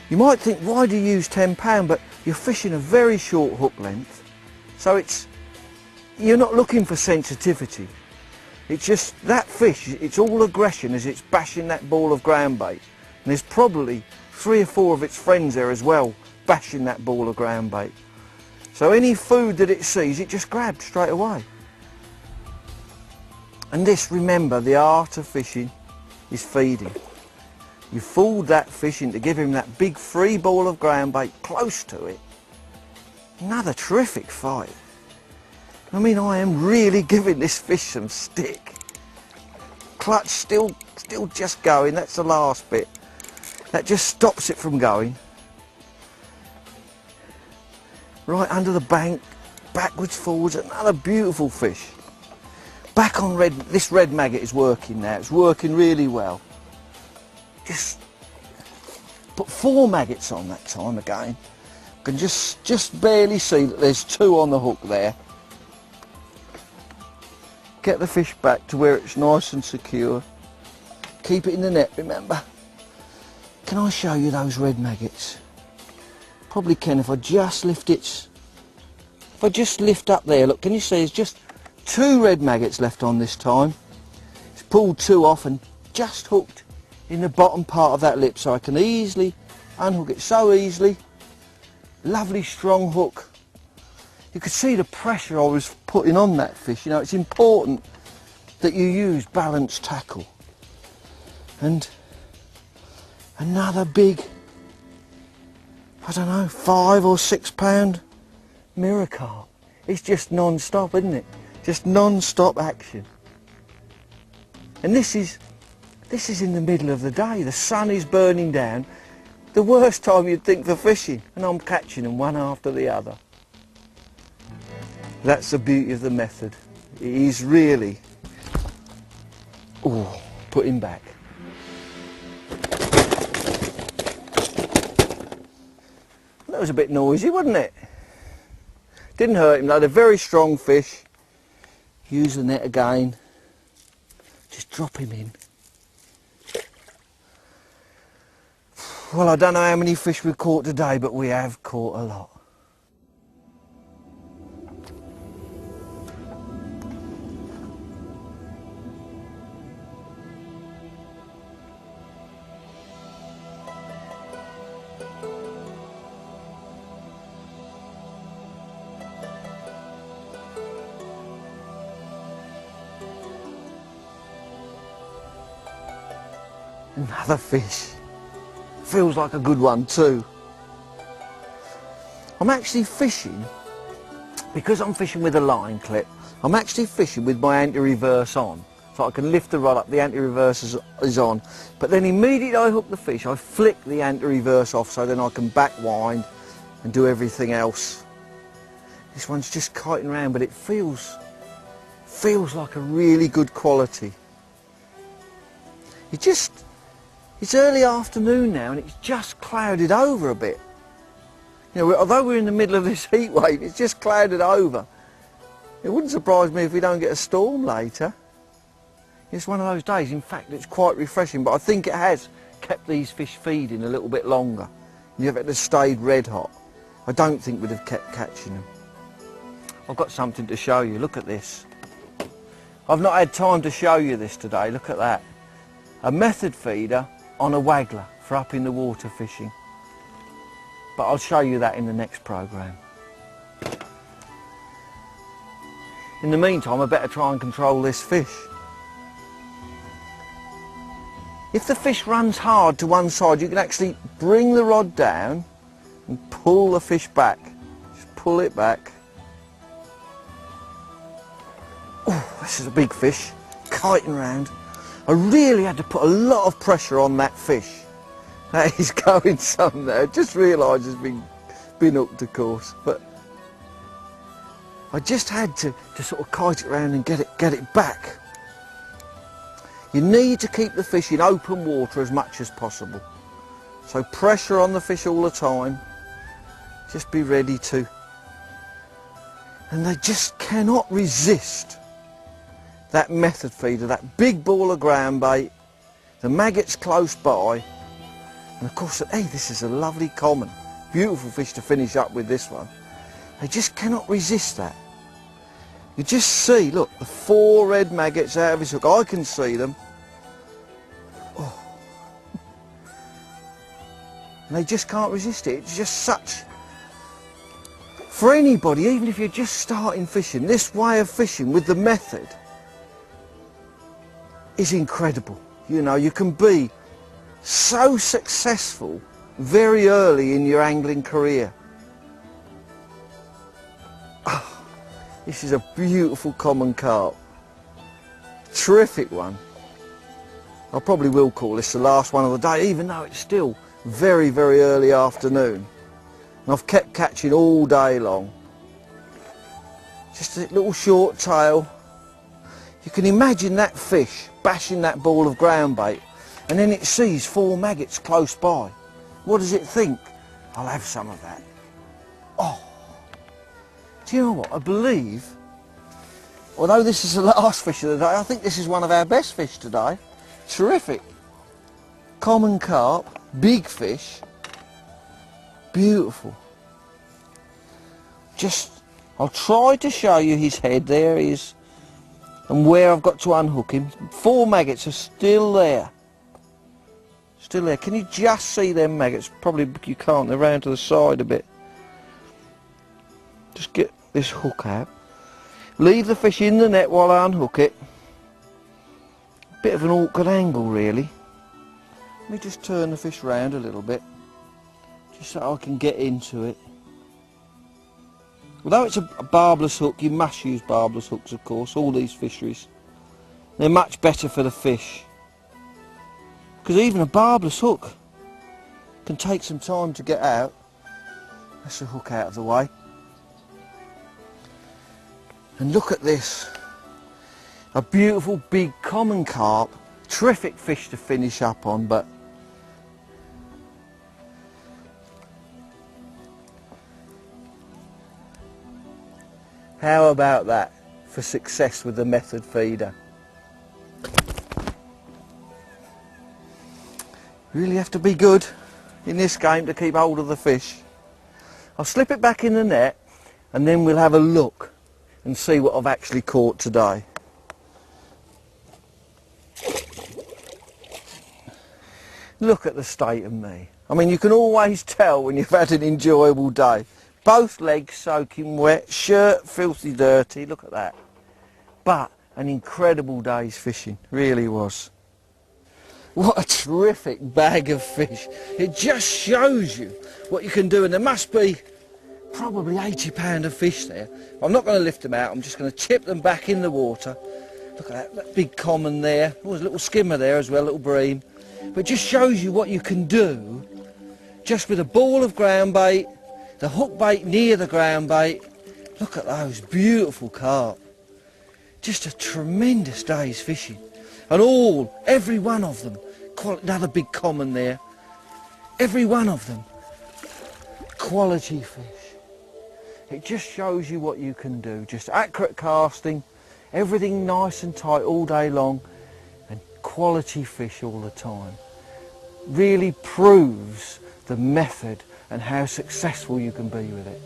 You might think, why do you use 10 pound? But you're fishing a very short hook length, so you're not looking for sensitivity. It's just that fish, it's all aggression as it's bashing that ball of ground bait. And there's probably 3 or 4 of its friends there as well, bashing that ball of ground bait. So any food that it sees, it just grabs straight away. And this, remember, the art of fishing is feeding. You fooled that fish into giving him that big free ball of ground bait close to it. Another terrific fight. I mean, I am really giving this fish some stick. Clutch still just going, that's the last bit. That just stops it from going. Right under the bank, backwards, forwards, another beautiful fish. Back on red, this red maggot is working now, it's working really well. Just put 4 maggots on that time again. I can just barely see that there's 2 on the hook there. Get the fish back to where it's nice and secure. Keep it in the net, remember. Can I show you those red maggots? Probably can if I just lift it. If I just lift up there, look, can you see there's just 2 red maggots left on this time. It's pulled 2 off and just hooked in the bottom part of that lip, so I can easily unhook it so easily. Lovely strong hook. You could see the pressure I was putting on that fish. You know, it's important that you use balanced tackle. And another big, I don't know, 5 or 6 pound mirror carp. It's just non-stop, isn't it? Just non-stop action. And this is in the middle of the day. The sun is burning down. The worst time you'd think for fishing, and I'm catching them one after the other. That's the beauty of the method. It is really, oh, put him back. That was a bit noisy, wasn't it? Didn't hurt him though, they're very strong fish. Use the net again. Just drop him in. Well, I don't know how many fish we've caught today, but we have caught a lot. Another fish. Feels like a good one too. I'm actually fishing, because I'm fishing with a line clip, I'm actually fishing with my anti-reverse on. So I can lift the rod up, the anti-reverse is on. But then immediately I hook the fish, I flick the anti-reverse off so then I can back wind and do everything else. This one's just kiting around, but it feels like a really good quality. It's early afternoon now and it's just clouded over a bit. You know, although we're in the middle of this heat wave, it's just clouded over. It wouldn't surprise me if we don't get a storm later. It's one of those days, in fact it's quite refreshing, but I think it has kept these fish feeding a little bit longer. If it had stayed red hot, I don't think we'd have kept catching them. I've got something to show you, look at this. I've not had time to show you this today, look at that. A method feeder on a waggler for up in the water fishing. But I'll show you that in the next programme. In the meantime, I better try and control this fish. If the fish runs hard to one side, you can actually bring the rod down and pull the fish back. Just pull it back. Oh, this is a big fish, kiting around. I really had to put a lot of pressure on that fish. That is going some there. I just realised it's been hooked, of course, but I just had to sort of kite it around and get it back. You need to keep the fish in open water as much as possible. So pressure on the fish all the time. Just be ready to. And they just cannot resist that method feeder, that big ball of ground bait, the maggots close by. And of course, hey, this is a lovely common. Beautiful fish to finish up with this one. They just cannot resist that. You just see, look, the 4 red maggots out of his hook. I can see them. Oh. And they just can't resist it. It's just such... For anybody, even if you're just starting fishing, this way of fishing with the method is incredible. You know, you can be so successful very early in your angling career. Oh, this is a beautiful common carp. Terrific one. I probably will call this the last one of the day, even though it's still very, very early afternoon. And I've kept catching all day long. Just a little short tail. You can imagine that fish bashing that ball of ground bait, and then it sees 4 maggots close by. What does it think? I'll have some of that. Oh, do you know what? I believe, although this is the last fish of the day, I think this is one of our best fish today. Terrific. Common carp, big fish. Beautiful. I'll try to show you his head. There he is, and where I've got to unhook him. 4 maggots are still there. Still there. Can you just see them maggots? Probably you can't. They're round to the side a bit. Just get this hook out. Leave the fish in the net while I unhook it. Bit of an awkward angle, really. Let me just turn the fish round a little bit, just so I can get into it. Although it's a barbless hook, you must use barbless hooks, of course, all these fisheries. They're much better for the fish. Because even a barbless hook can take some time to get out. That's the hook out of the way. And look at this. A beautiful big common carp. Terrific fish to finish up on, but how about that for success with the method feeder? Really have to be good in this game to keep hold of the fish. I'll slip it back in the net and then we'll have a look and see what I've actually caught today. Look at the state of me. I mean, you can always tell when you've had an enjoyable day. Both legs soaking wet, shirt filthy dirty, look at that. But an incredible day's fishing, really was. What a terrific bag of fish. It just shows you what you can do, and there must be probably 80 pounds of fish there. I'm not going to lift them out, I'm just going to chip them back in the water. Look at that big common there. Oh, there's a little skimmer there as well, a little bream. But it just shows you what you can do just with a ball of ground bait, the hook bait near the ground bait. Look at those beautiful carp. Just a tremendous day's fishing. And every one of them, another big common there, every one of them, quality fish. It just shows you what you can do. Just accurate casting, everything nice and tight all day long, and quality fish all the time. Really proves the method and how successful you can be with it.